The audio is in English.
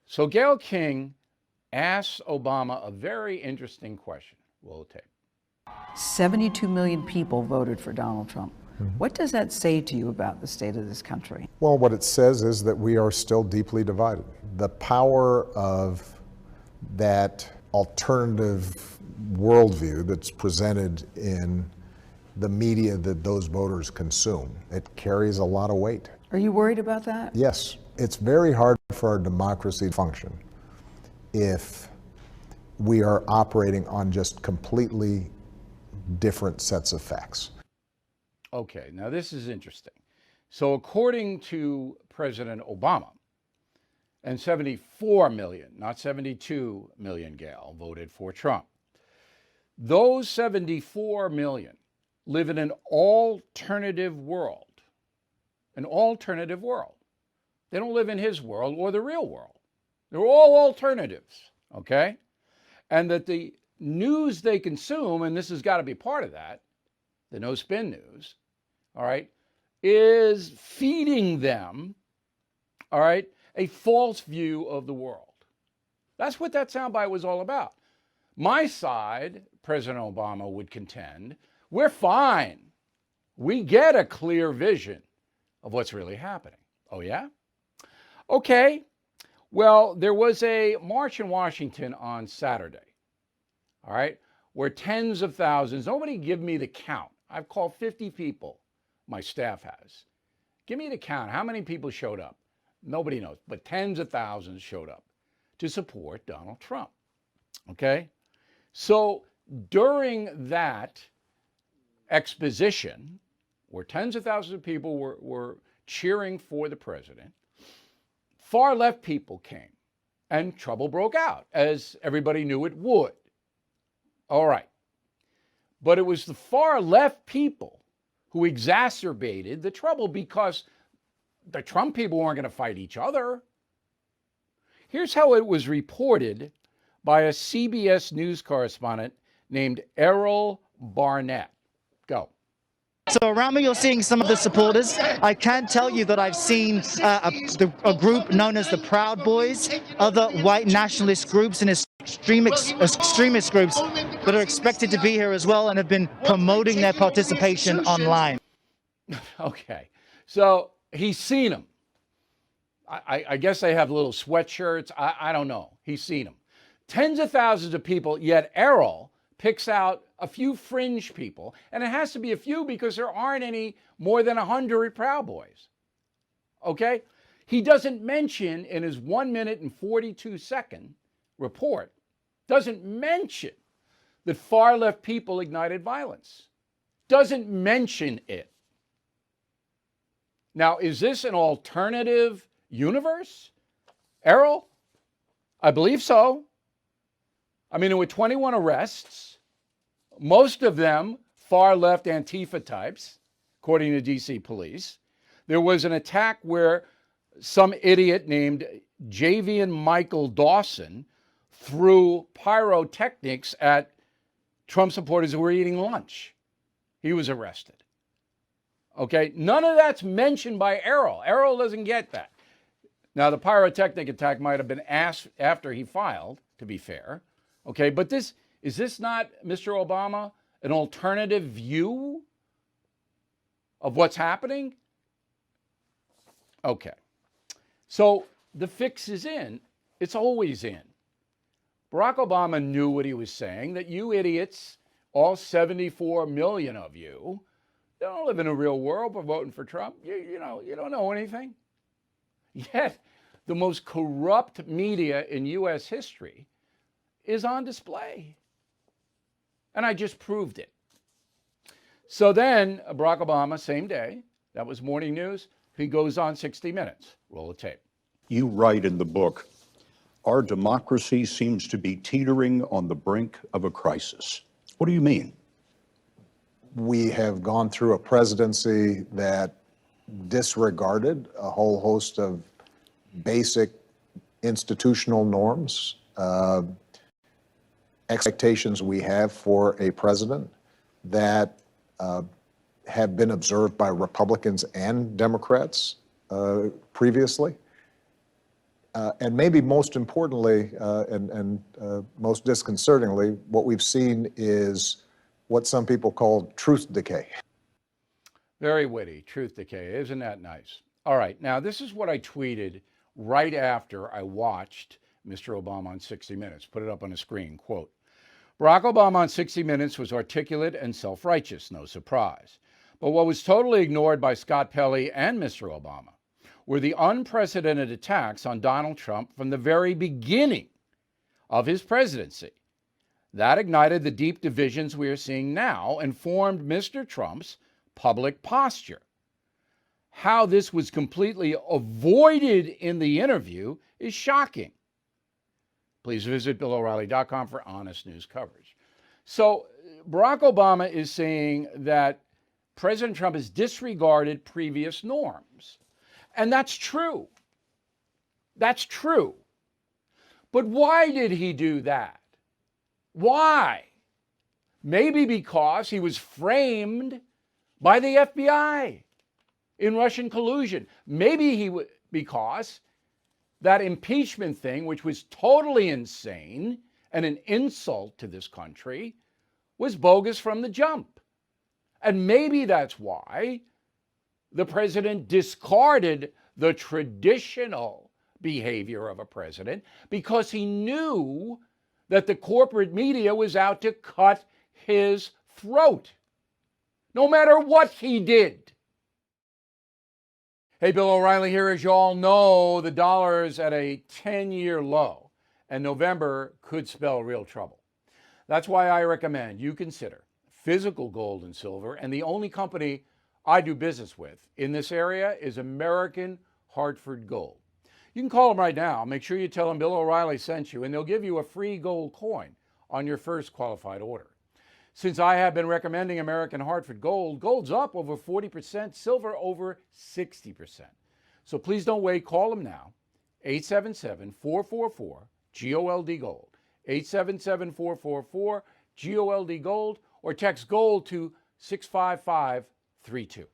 So Gayle King asks Obama a very interesting question. Roll the tape. 72 million people voted for Donald Trump. What does that say to you about the state of this country? Well, what it says is that we are still deeply divided. The power of that alternative worldview that's presented in the media that those voters consume, it carries a lot of weight. Are you worried about that? Yes, it's very hard for our democracy to function if we are operating on just completely different sets of facts. Okay, now this is interesting. So according to President Obama, and 74 million, not 72 million, Gayle, voted for Trump. Those 74 million live in an alternative world. An alternative world. They don't live in his world or the real world. They're all alternatives, okay? And that the news they consume, and this has got to be part of that, the no spin news, all right, is feeding them, all right, a false view of the world. That's what that soundbite was all about. My side, President Obama would contend, we're fine. We get a clear vision of what's really happening. Oh, yeah? Okay. Well, there was a march in Washington on Saturday, all right, where tens of thousands, nobody give me the count. I've called 50 people, my staff has. Give me the count. How many people showed up? Nobody knows, but tens of thousands showed up to support Donald Trump, okay? So during that exposition, where tens of thousands of people were cheering for the president, far left people came and trouble broke out, as everybody knew it would. All right. But it was the far left people who exacerbated the trouble because the Trump people weren't going to fight each other. Here's how it was reported by a CBS News correspondent named Errol Barnett. Go. So around me, you're seeing some of the supporters. I can tell you that I've seen a group known as the Proud Boys, other white nationalist groups and extremist groups that are expected to be here as well and have been promoting their participation online. Okay, so he's seen them. I guess they have little sweatshirts. I don't know. He's seen them. Tens of thousands of people, yet Errol picks out a few fringe people, and it has to be a few because there aren't any more than 100 Proud Boys. Okay? He doesn't mention in his 1 minute and 42-second report, doesn't mention that far left people ignited violence. Doesn't mention it. Now, is this an alternative universe, Errol? I believe so. I mean, there were 21 arrests, most of them far-left Antifa types, according to DC police. There was an attack where some idiot named Javian Michael Dawson threw pyrotechnics at Trump supporters who were eating lunch. He was arrested. Okay, none of that's mentioned by Errol. Errol doesn't get that. Now, the pyrotechnic attack might have been asked after he filed, to be fair. Okay, but is this not, Mr. Obama, an alternative view of what's happening? Okay, so the fix is in. It's always in. Barack Obama knew what he was saying, that you idiots, all 74 million of you, don't live in a real world by voting for Trump. You don't know anything. Yet, the most corrupt media in U.S. history is on display. And I just proved it. So then Barack Obama, same day, that was morning news, he goes on 60 Minutes. Roll the tape. You write in the book, our democracy seems to be teetering on the brink of a crisis. What do you mean? We have gone through a presidency that disregarded a whole host of basic institutional norms, expectations we have for a president that have been observed by Republicans and Democrats previously. And maybe most importantly, and most disconcertingly, what we've seen is what some people call truth decay. Very witty, truth decay. Isn't that nice? All right, now this is what I tweeted right after I watched Mr. Obama on 60 Minutes. Put it up on the screen. Quote, Barack Obama on 60 Minutes was articulate and self-righteous, no surprise. But what was totally ignored by Scott Pelley and Mr. Obama were the unprecedented attacks on Donald Trump from the very beginning of his presidency. That ignited the deep divisions we are seeing now and formed Mr. Trump's public posture. How this was completely avoided in the interview is shocking. Please visit BillO'Reilly.com for honest news coverage. So Barack Obama is saying that President Trump has disregarded previous norms. And that's true. That's true. But why did he do that? Why? Maybe because he was framed by the FBI in Russian collusion. Maybe because that impeachment thing, which was totally insane and an insult to this country, was bogus from the jump. And maybe that's why the president discarded the traditional behavior of a president, because he knew that the corporate media was out to cut his throat, no matter what he did. Hey, Bill O'Reilly here. As you all know, the dollar is at a 10-year low, and November could spell real trouble. That's why I recommend you consider physical gold and silver, and the only company I do business with in this area is American Hartford Gold. You can call them right now. Make sure you tell them Bill O'Reilly sent you, and they'll give you a free gold coin on your first qualified order. Since I have been recommending American Hartford Gold, gold's up over 40%, silver over 60%. So please don't wait. Call them now. 877-444-GOLD Gold. 877-444-GOLD Gold, or text GOLD to 65532.